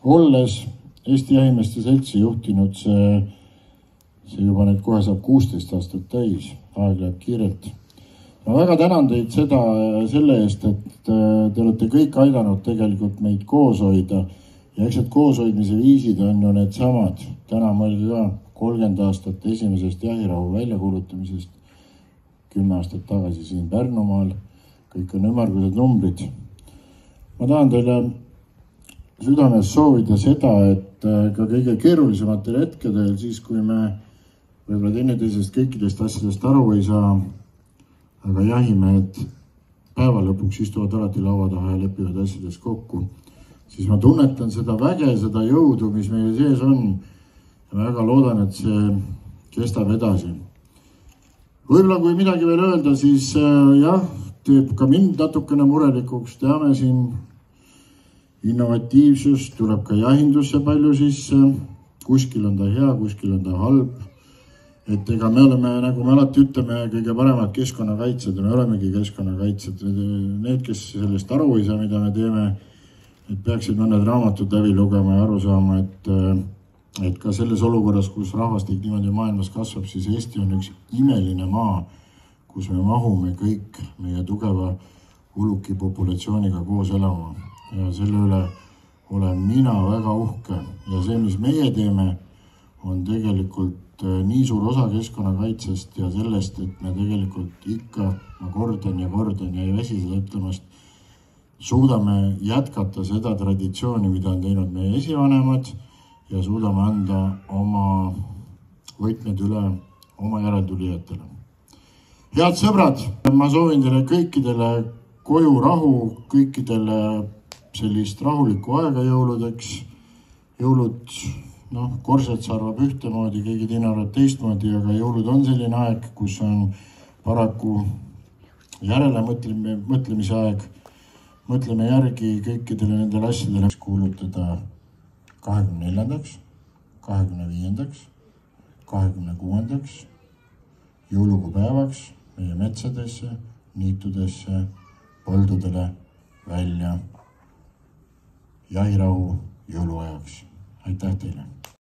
olles Eesti Jahimeeste Seltsi juhtinud see juba nüüd kohe saab 16 aastat täis, aeg läheb kiirelt. Ma väga tänan teid selle eest, et te olete kõik aidanud tegelikult meid koos hoida ja eks need kooshoidmise viisid on ju need samad. Täna mõelgi ka 30 aastat esimesest jahirahu väljakuulutamisest, 10 aastat tagasi siin Pärnumaal, kõik on ümmargused numbrid. Ma tahan teile südames soovida seda, et ka kõige keerulisematel hetkedel, siis kui me võib-olla teineteisest kõikidest asjadest aru ei saa, aga jahimehed päeva lõpuks istuvad alati laua taha ja lepivad asjades kokku, siis ma tunnetan seda väge, seda jõudu, mis meie sees on. Ja ma väga loodan, et see kestab edasi. Võib-olla kui midagi veel öelda, siis jah, teeb ka mind natukene murelikuks. Teame siin innovatiivsust, tuleb ka jahindusse palju sisse. Kuskil on ta hea, kuskil on ta halb. Et ega me oleme, nagu me alati ütleme, kõige paremad keskkonnakaitsjad ja me olemegi keskkonnakaitsjad. Need, kes sellest aru ei saa, mida me teeme, et peaksid mõned raamatud läbi lugema ja aru saama, et ka selles olukorras, kus rahvastik niimoodi maailmas kasvab, siis Eesti on üks imeline maa, kus me mahume kõik meie tugeva uluki populatsiooniga koos elama. Ja selle üle olen mina väga uhke. Ja see, mis meie teeme, on tegelikult nii suur osa keskkonnakaitsest ja sellest, et me tegelikult ikka, ma kordan ja ei väsi seda ütlemast, suudame jätkata seda traditsiooni, mida on teinud meie esivanemad ja suudame anda oma võtmed üle oma järeltulijatele. Head sõbrad, ma soovin teile kõikidele koju rahu, kõikidele sellist rahulikku aega jõuludeks. Jõulud, Korsets arvab ühtemoodi, keegi teine arvab teistmoodi, aga jõulud on selline aeg, kus on paraku järele mõtlemise aeg. Mõtleme järgi kõikidele nendele asjadele kuulutada 24., 25., 26. jõulukupäevaks meie metsadesse, niitudesse, põldudele välja jahirahu jõuluajaks. Aitäh teile!